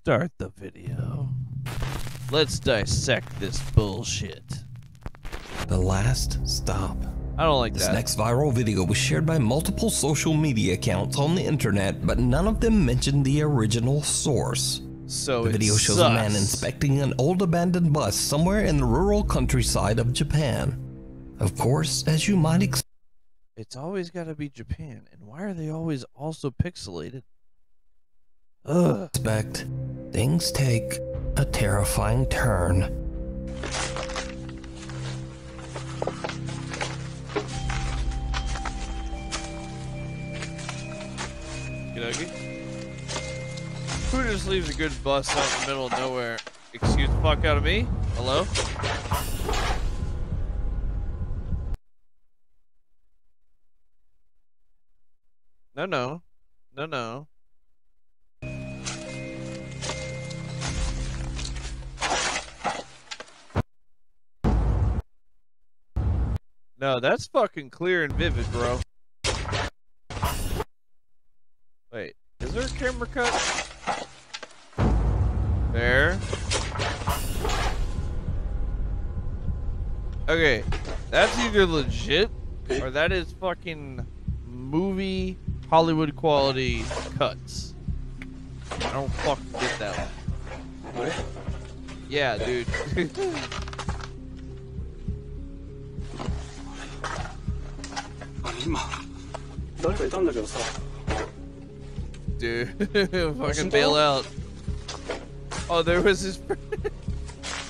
start the video. Let's dissect this bullshit. The last stop. I don't like This that. next viral video was shared by multiple social media accounts on the internet, but none of them mentioned the original source. So the video shows a man inspecting an old abandoned bus somewhere in the rural countryside of Japan. Of course, as you might expect, it's always got to be Japan, and why are they always also pixelated? Ugh. Things take a terrifying turn. Who just leaves a good bus out in the middle of nowhere? Excuse the fuck out of me? Hello? No, no. No, no. No, that's fucking clear and vivid, bro. Wait, is there a camera cut? There. Okay, that's either legit or that is fucking movie Hollywood quality cuts. I don't fucking get that one. Yeah, dude. Dude, fucking bail out. Oh, there was his friend.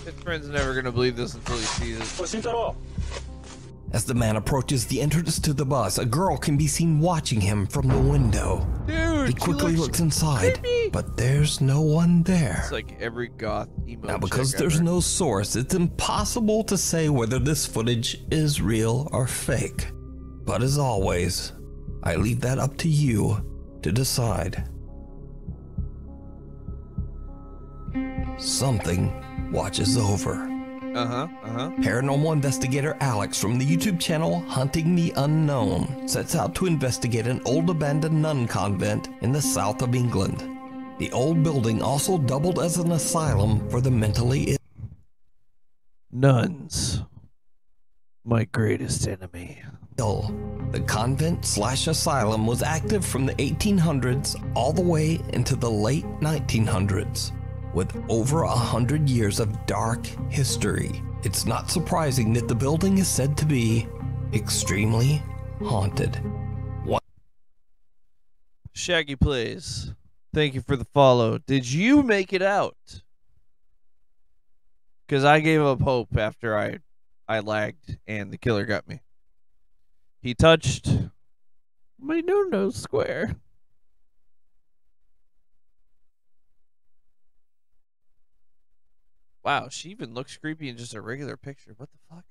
His friend's never gonna believe this until he sees it. As the man approaches the entrance to the bus, a girl can be seen watching him from the window. Dude, he quickly looks inside, creepy. But there's no one there. It's like every goth emo. Now, because there's no source, it's impossible to say whether this footage is real or fake. But as always, I leave that up to you to decide. Something watches over. Paranormal investigator Alex from the YouTube channel Hunting the Unknown sets out to investigate an old abandoned nun convent in the south of England. The old building also doubled as an asylum for the mentally ill. Nuns. My greatest enemy. The convent/asylum was active from the 1800s all the way into the late 1900s. With over 100 years of dark history, it's not surprising that the building is said to be extremely haunted. Shaggy Plays, thank you for the follow. Did you make it out? Because I gave up hope after I lagged and the killer got me. He touched my no-no square. Wow, she even looks creepy in just a regular picture. What the fuck?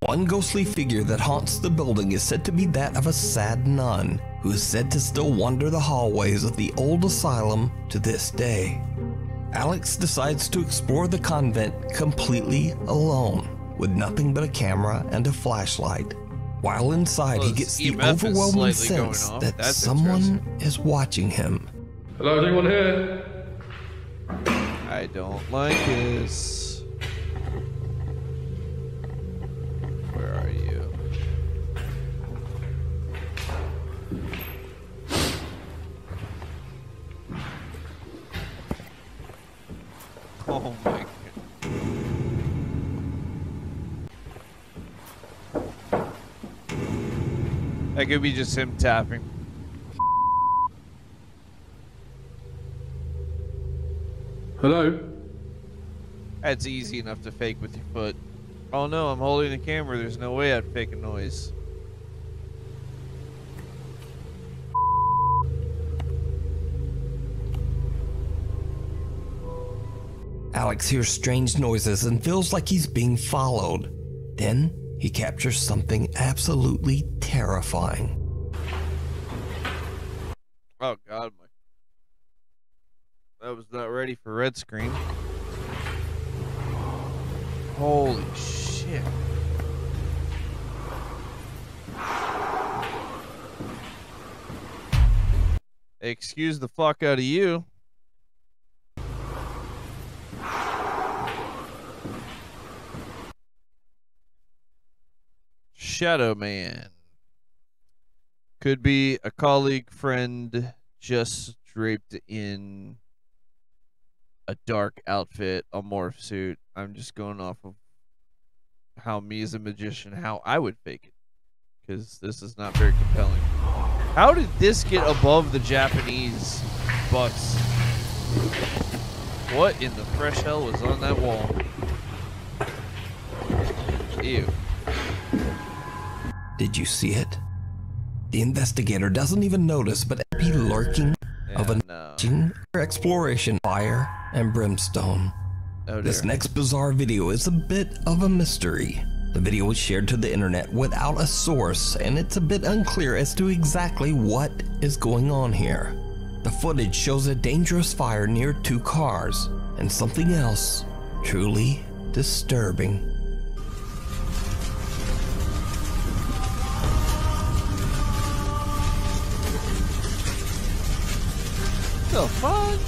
One ghostly figure that haunts the building is said to be that of a sad nun, who is said to still wander the hallways of the old asylum to this day. Alex decides to explore the convent completely alone, with nothing but a camera and a flashlight. While inside, he gets the overwhelming sense that someone is watching him. Hello, is anyone here? I don't like this. Where are you? Oh my god. That could be just him tapping. Hello? That's easy enough to fake with your foot. Oh no, I'm holding the camera. There's no way I'd fake a noise. Alex hears strange noises and feels like he's being followed. Then he captures something absolutely terrifying. Oh god, I was not ready for red screen. Holy shit. Excuse the fuck out of you. Shadow Man. Could be a colleague, friend, just draped in a dark outfit, a morph suit. I'm just going off of how me as a magician, how I would fake it. Because this is not very compelling. How did this get above the Japanese bus? What in the fresh hell was on that wall? Ew. Did you see it? The investigator doesn't even notice, but be lurking of an exploration fire and brimstone. Oh, this next bizarre video is a bit of a mystery. The video was shared to the internet without a source, and it's a bit unclear as to exactly what is going on here. The footage shows a dangerous fire near 2 cars, and something else truly disturbing. The fuck?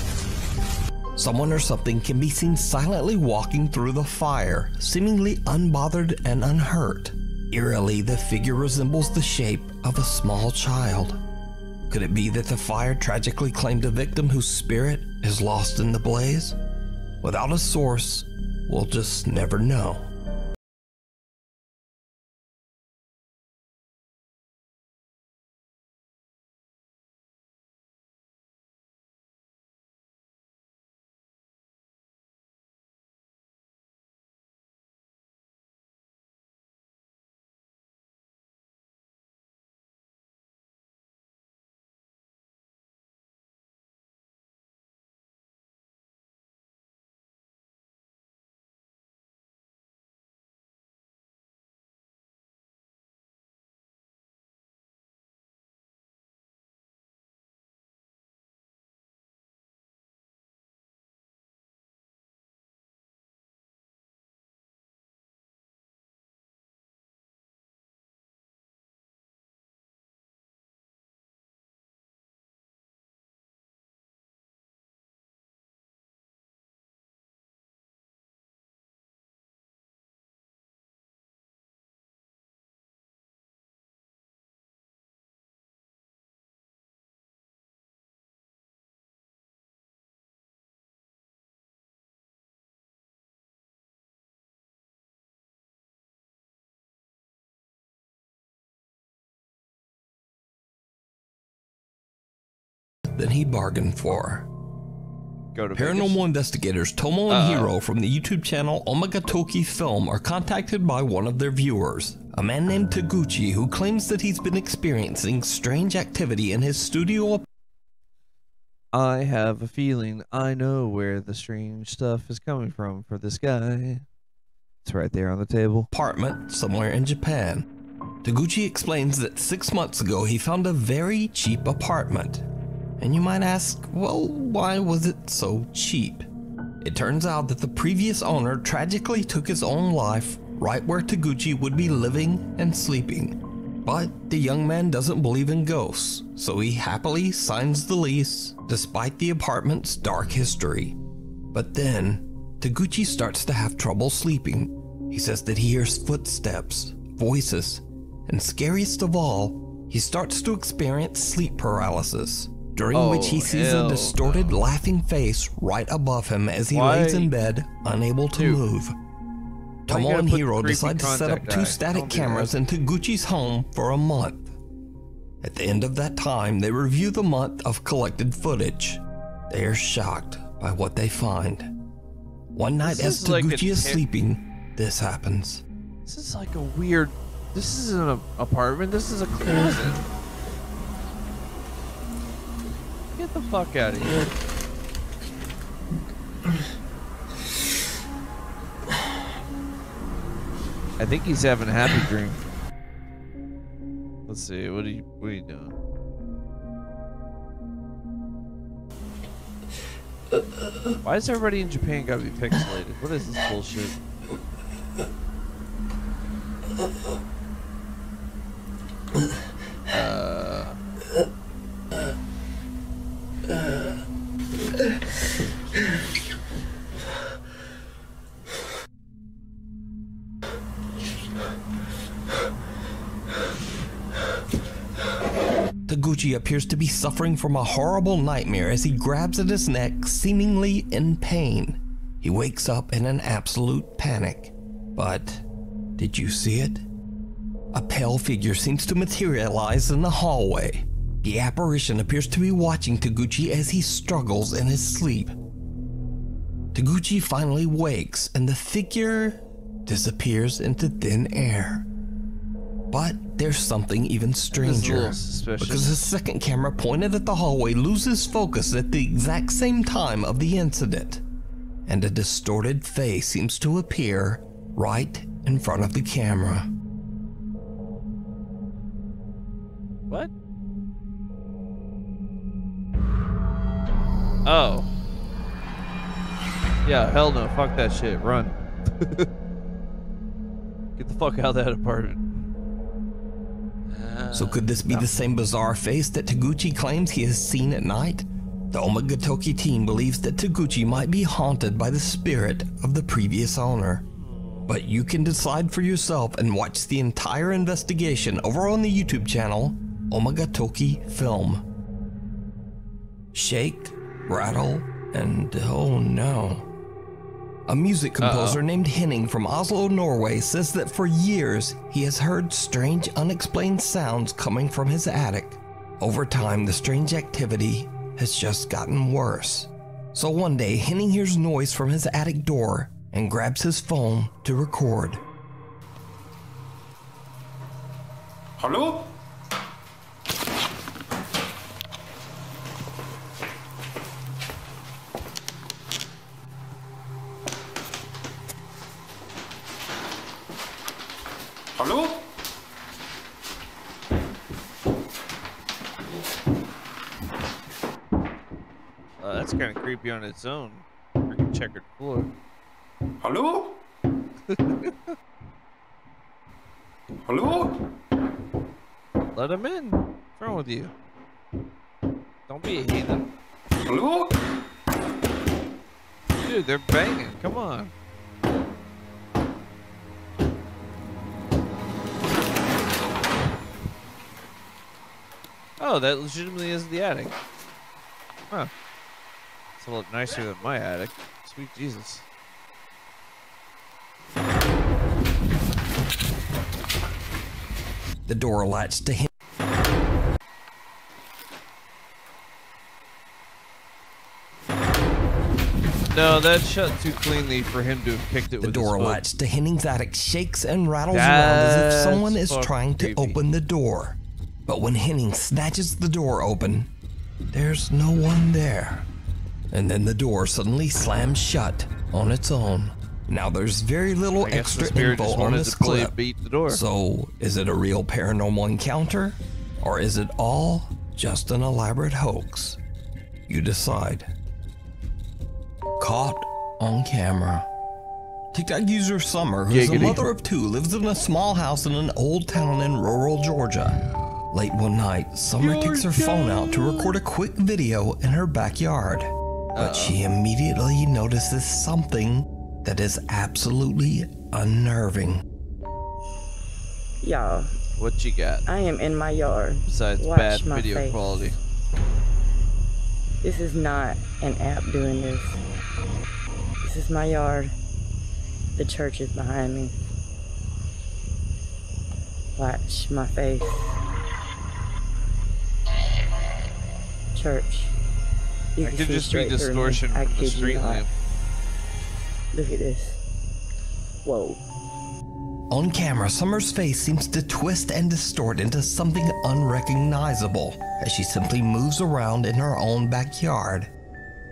Someone or something can be seen silently walking through the fire, seemingly unbothered and unhurt. Eerily, the figure resembles the shape of a small child. Could it be that the fire tragically claimed a victim whose spirit is lost in the blaze? Without a source, we'll just never know. Than he bargained for. Paranormal investigators Tomo and Hiro from the YouTube channel Omagatoki Film are contacted by one of their viewers, a man named Taguchi, who claims that he's been experiencing strange activity in his studio. I have a feeling I know where the strange stuff is coming from for this guy. It's right there on the table. Apartment somewhere in Japan. Taguchi explains that 6 months ago he found a very cheap apartment. And you might ask, well, why was it so cheap? It turns out that the previous owner tragically took his own life right where Taguchi would be living and sleeping. But the young man doesn't believe in ghosts, so he happily signs the lease despite the apartment's dark history. But then, Taguchi starts to have trouble sleeping. He says that he hears footsteps, voices, and scariest of all, he starts to experience sleep paralysis, during which he sees a distorted, laughing face right above him as he lays in bed, unable to move. Tomo and Hiro decide to set up 2 static cameras in Taguchi's home for a month. At the end of that time, they review the month of collected footage. They are shocked by what they find. One night as Taguchi is sleeping, this happens. This is like a weird... This isn't an apartment, this is a closet. Get the fuck out of here. I think he's having a happy dream. Let's see, what are you doing? Why is everybody in Japan gotta be pixelated? What is this bullshit? Taguchi appears to be suffering from a horrible nightmare as he grabs at his neck, seemingly in pain. He wakes up in an absolute panic. But did you see it? A pale figure seems to materialize in the hallway. The apparition appears to be watching Taguchi as he struggles in his sleep. Taguchi finally wakes and the figure disappears into thin air. But there's something even stranger, because the second camera pointed at the hallway loses focus at the exact same time of the incident, and a distorted face seems to appear right in front of the camera. What? Oh. Yeah, hell no. Fuck that shit. Run. Get the fuck out of that apartment. So could this be the same bizarre face that Taguchi claims he has seen at night? The Omagatoki team believes that Taguchi might be haunted by the spirit of the previous owner. But you can decide for yourself and watch the entire investigation over on the YouTube channel, Omagatoki Film. Shake, rattle, and oh no. A music composer named Henning from Oslo, Norway says that for years he has heard strange unexplained sounds coming from his attic. Over time, the strange activity has just gotten worse. So one day, Henning hears noise from his attic door and grabs his phone to record. Hello? Hello? That's kind of creepy on its own. Freaking checkered floor. Hello? Hello? Let him in. What's wrong with you? Don't be a heathen. Hello? Dude, they're banging. Come on. Oh, that legitimately is the attic. Huh. It's a lot nicer than my attic. Sweet Jesus. The door latched to him. No, that shut too cleanly for him to have picked it with The door his foot. latched to Henning's attic shakes and rattles around as if someone is That's trying to creepy. open the door. But when Henning snatches the door open, there's no one there. And then the door suddenly slams shut on its own. Now there's very little I guess the extra spirit info just on wanted this to play clip. beat the door. So, is it a real paranormal encounter? Or is it all just an elaborate hoax? You decide. Caught on camera. TikTok user Summer, who's a Giggity. mother of two, lives in a small house in an old town in rural Georgia. Late one night, Summer takes her phone out to record a quick video in her backyard. But she immediately notices something that is absolutely unnerving. Y'all, What you got I am in my yard. besides Watch bad my video face. quality? This is not an app doing this. This is my yard. The church is behind me. Watch my face. Church. You It can could see just be straight through me. distortion I from the kid you street not. lamp. Look at this. Whoa. On camera, Summer's face seems to twist and distort into something unrecognizable as she simply moves around in her own backyard.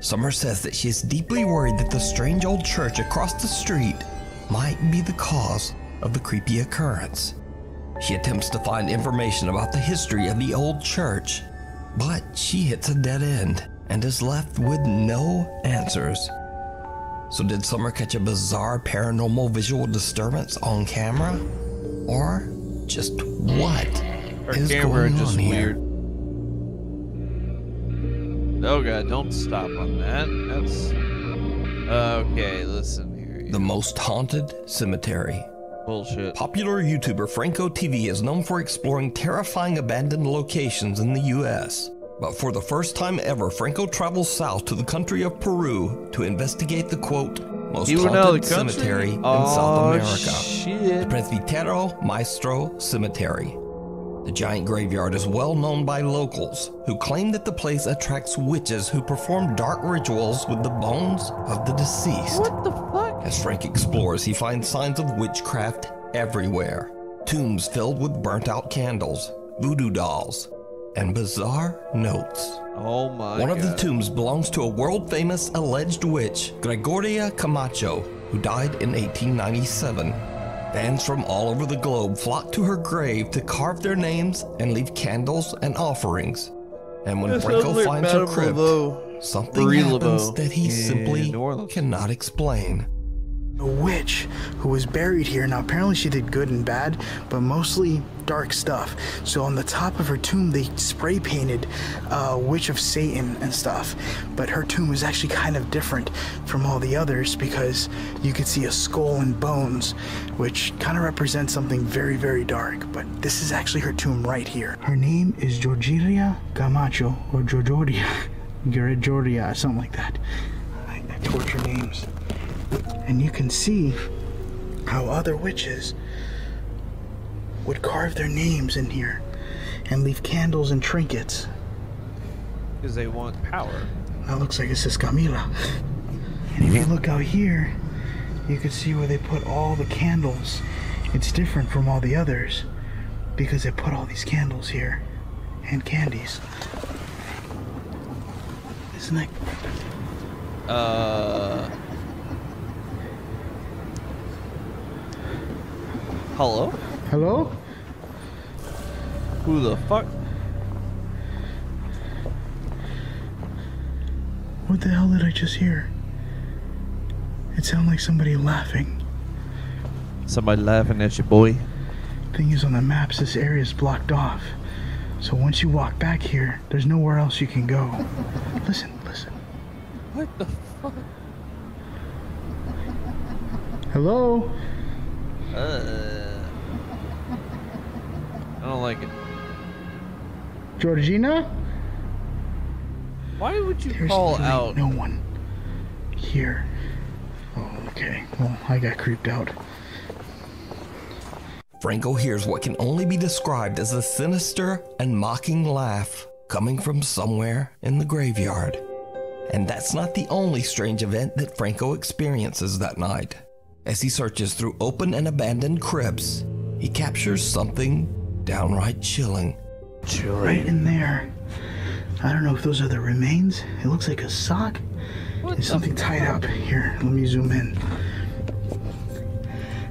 Summer says that she is deeply worried that the strange old church across the street might be the cause of the creepy occurrence. She attempts to find information about the history of the old church, but she hits a dead end and is left with no answers. So did Summer catch a bizarre paranormal visual disturbance on camera? Or just what Her is camera going just on here? weird. Oh god, don't stop on that. That's okay. Listen here. The most haunted cemetery Bullshit. Popular YouTuber Franco TV is known for exploring terrifying abandoned locations in the US. But for the first time ever, Franco travels south to the country of Peru to investigate the quote, most haunted cemetery in South America. Shit. The Presbítero Maestro Cemetery. The giant graveyard is well known by locals, who claim that the place attracts witches who perform dark rituals with the bones of the deceased. What the fuck? As Frank explores, he finds signs of witchcraft everywhere. Tombs filled with burnt-out candles, voodoo dolls, and bizarre notes. Oh my God. One of the tombs belongs to a world-famous alleged witch, Gregoria Camacho, who died in 1897. Fans from all over the globe flock to her grave to carve their names and leave candles and offerings. And when Franco finds her crypt, something happens that he simply cannot explain. A witch who was buried here. Now apparently she did good and bad, but mostly dark stuff. So on the top of her tomb they spray painted Witch of Satan and stuff. But her tomb is actually kind of different from all the others because you could see a skull and bones, which kind of represents something very, very dark. But this is actually her tomb right here. Her name is Gregoria Camacho, or Gregoria, something like that. I torture names. And you can see how other witches would carve their names in here and leave candles and trinkets. Because they want power. That looks like it says Camila. And if you look out here, you can see where they put all the candles. It's different from all the others because they put all these candles here and candies. Isn't that... Hello? Hello? Who the fuck? What the hell did I just hear? It sounded like somebody laughing. Somebody laughing at you, boy. Thing is, on the maps, this area is blocked off. So once you walk back here, there's nowhere else you can go. Listen, listen. What the fuck? Hello? I don't like it. Georgina? Why would you There's call really out? no one here. Oh, okay. Well, I got creeped out. Franco hears what can only be described as a sinister and mocking laugh coming from somewhere in the graveyard. And that's not the only strange event that Franco experiences that night. As he searches through open and abandoned crypts, he captures something downright chilling. Right in there. I don't know if those are the remains. It looks like a sock. There's something tied up. Here, let me zoom in.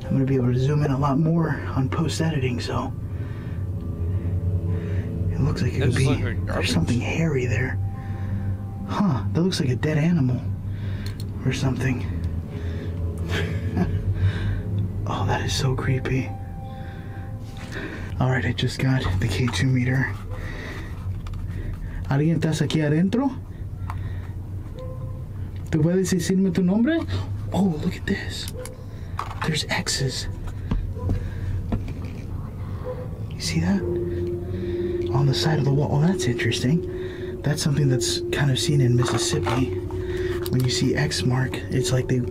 I'm going to be able to zoom in a lot more on post-editing, so... It looks like it could be... There's something hairy there. Huh, that looks like a dead animal. Or something. Oh, that is so creepy. Alright, I just got the K2 meter. ¿Alguien estás aquí adentro? ¿Tú puedes decirme tu nombre? Oh, look at this. There's X's. You see that? On the side of the wall. Oh, that's interesting. That's something that's kind of seen in Mississippi. When you see X mark, it's like they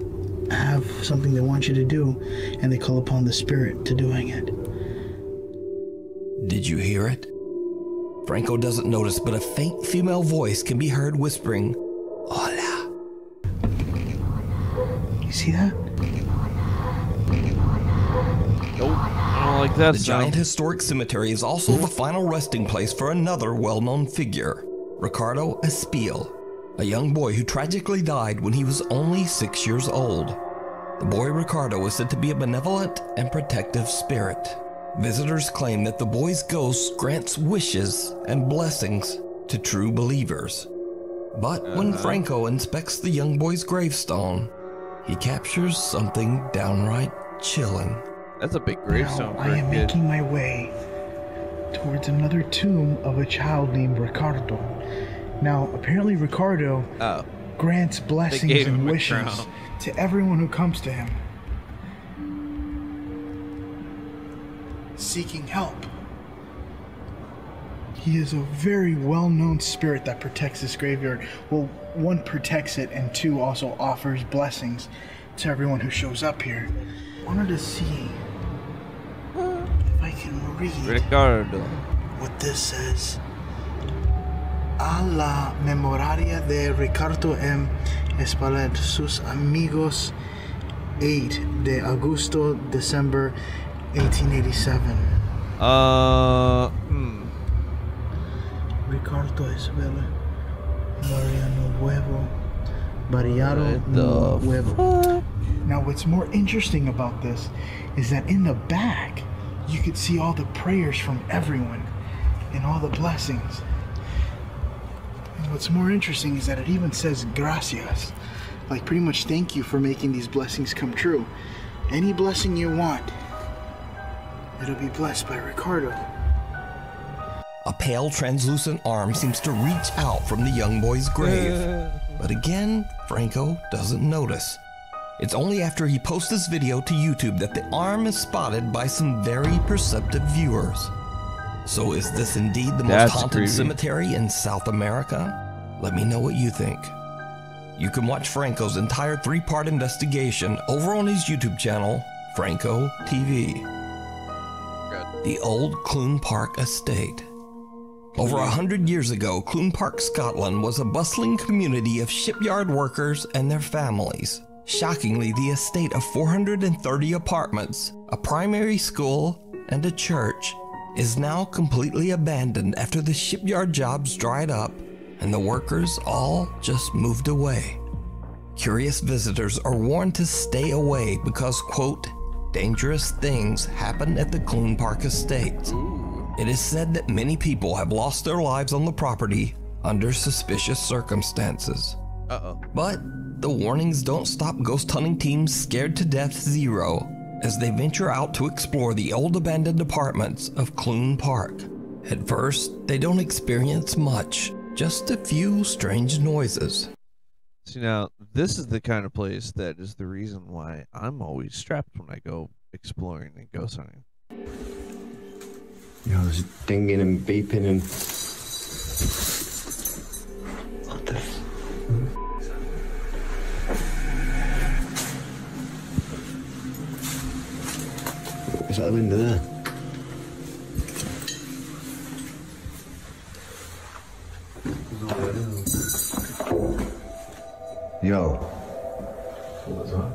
have something they want you to do, and they call upon the spirit to doing it. Did you hear it? Franco doesn't notice, but a faint female voice can be heard whispering, "Hola." You see that? Nope, I don't like that The sound. giant historic cemetery is also the final resting place for another well-known figure, Ricardo Espiel, a young boy who tragically died when he was only 6 years old. The boy Ricardo is said to be a benevolent and protective spirit. Visitors claim that the boy's ghost grants wishes and blessings to true believers. But when Franco inspects the young boy's gravestone, he captures something downright chilling. That's a big gravestone Now, for I a am kid. making my way towards another tomb of a child named Ricardo. Now, apparently Ricardo Oh, grants blessings gave him and a wishes crown. to everyone who comes to him. seeking help. He is a very well-known spirit that protects this graveyard. Well, one, protects it, and two, also offers blessings to everyone who shows up here. I wanted to see if I can read Ricardo. what this says. A la memoria de Ricardo M. Espaillat, sus amigos, 8 de Agosto, December 1887. Ricardo Isabella Mariano Huevo Variado Huevo. Now what's more interesting about this is that in the back you could see all the prayers from everyone and all the blessings. And what's more interesting is that it even says gracias, like pretty much thank you for making these blessings come true. Any blessing you want, it'll be blessed by Ricardo. A pale, translucent arm seems to reach out from the young boy's grave. But again, Franco doesn't notice. It's only after he posts this video to YouTube that the arm is spotted by some very perceptive viewers. So is this indeed the most haunted creepy cemetery in South America? Let me know what you think. You can watch Franco's entire 3-part investigation over on his YouTube channel, Franco TV. The old Clune Park Estate. Over 100 years ago, Clune Park, Scotland was a bustling community of shipyard workers and their families. Shockingly, the estate of 430 apartments, a primary school, and a church is now completely abandoned after the shipyard jobs dried up and the workers all just moved away. Curious visitors are warned to stay away because, quote, dangerous things happen at the Clune Park Estate. It is said that many people have lost their lives on the property under suspicious circumstances. But the warnings don't stop ghost hunting teams Scared to Death Zero as they venture out to explore the old abandoned apartments of Clune Park. At first, they don't experience much, just a few strange noises. See, now, this is the kind of place that is the reason why I'm always strapped when I go exploring and ghost hunting. You know, there's dinging and beeping and... What the... Is that the window there? Yo. What's that?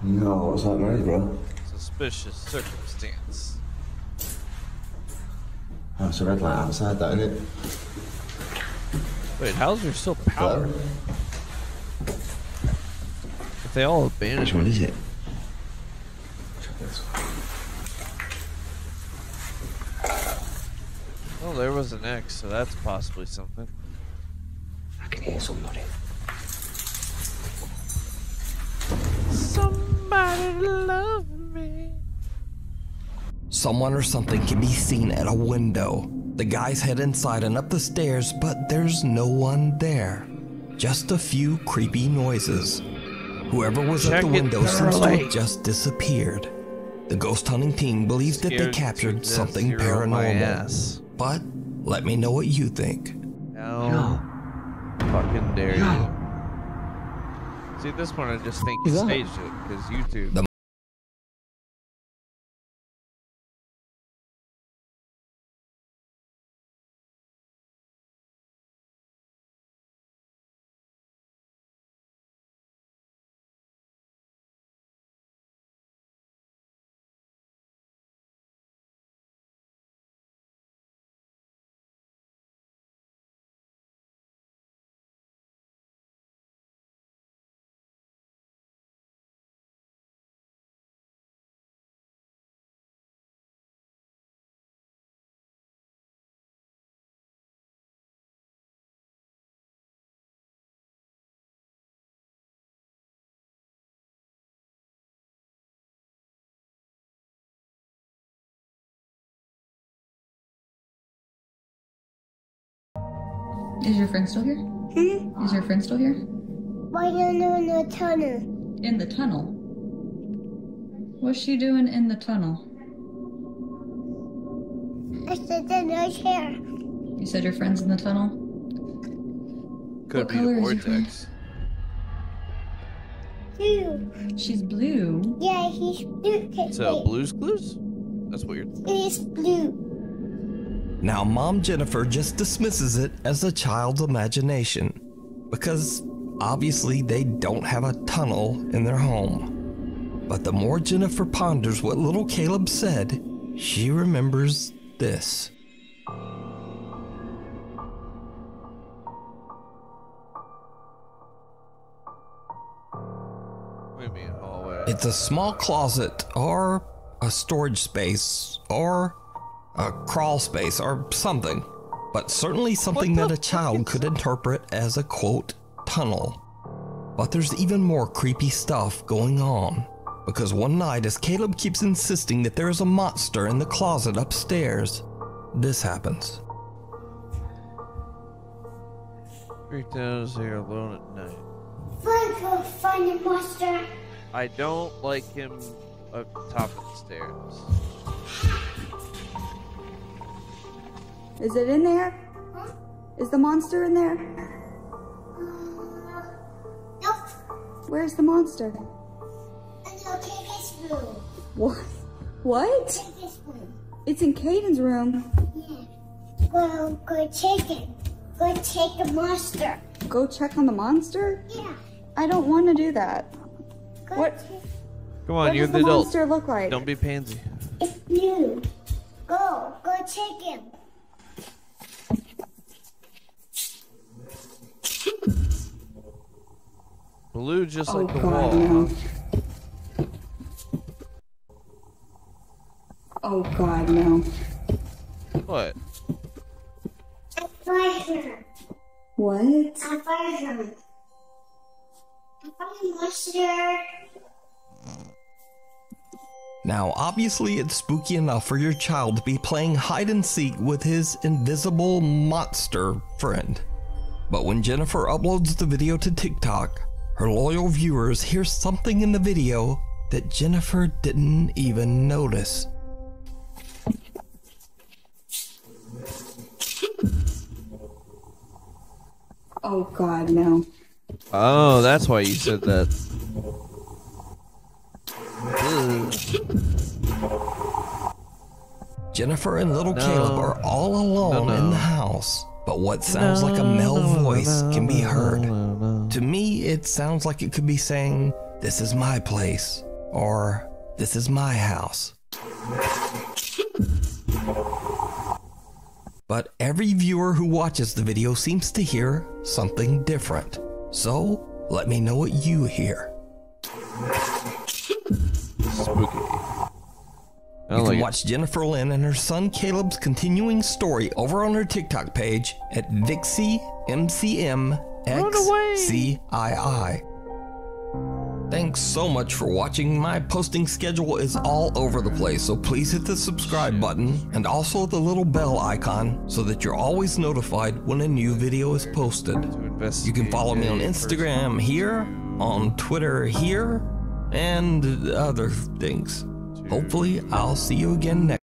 No, what's that noise, bro? Suspicious circumstance. Oh, it's a red light outside, that, isn't it? Wait, how's there still power? If they all abandoned. Which one is it? Oh, there was an X, so that's possibly something. I can hear somebody. Somebody love me. Someone or something can be seen at a window. The guys head inside and up the stairs, but there's no one there. Just a few creepy noises. Whoever was at the window seems to have just disappeared. The ghost hunting team believes that they captured something paranormal. But let me know what you think. No. fucking dare Yo. you. See, this one I just think you staged it because YouTube. Is your friend still here? Is your friend still here? Why don't you in the tunnel? In the tunnel? What's she doing in the tunnel? I said in her chair. You said your friend's in the tunnel? Could What be color the is your friend? vortex. Blue. She's blue. Yeah, he's blue. So, Blue's Clues? That's what you're. He's blue. Now, Mom Jennifer just dismisses it as a child's imagination because obviously they don't have a tunnel in their home. But the more Jennifer ponders what little Caleb said, she remembers this. What do you mean, hallway? It's a small closet or a storage space or a crawl space or something, but certainly something that a child could interpret as a quote tunnel. But there's even more creepy stuff going on, because one night as Caleb keeps insisting that there is a monster in the closet upstairs, this happens. Freaked out as you're alone at night. Let's go find the monster. I don't like him up top of the stairs. Is it in there? Is the monster in there? Nope. Where's the monster? And the Kate's room. What? What? Kate's room. It's in Caden's room. Yeah. Well, go check it. Go check the monster. Go check on the monster? Yeah. I don't want to do that. Go What? check. Come on, What you're does the the adult. monster look like? Don't be pansy. It's blue. Go check him. Blue just like the God, wall. no. Huh? Oh God, no. What? I find her. What? I find her. I find monster. Now, obviously, it's spooky enough for your child to be playing hide and seek with his invisible monster friend. But when Jennifer uploads the video to TikTok, her loyal viewers hear something in the video that Jennifer didn't even notice. Oh God, no. Oh, that's why you said that. Jennifer and little No. Caleb are all alone No. in the house, but what sounds like a male voice can be heard. To me, it sounds like it could be saying, "This is my place," or "This is my house." But every viewer who watches the video seems to hear something different. So, let me know what you hear. Spooky. I You don't can like watch Jennifer Lynn and her son Caleb's continuing story over on her TikTok page at Vixie MCM XCII. Thanks so much for watching. My posting schedule is all over the place, so please hit the subscribe button and also the little bell icon so that you're always notified when a new video is posted. You can follow me on Instagram here, on Twitter here, and other things. Hopefully, I'll see you again next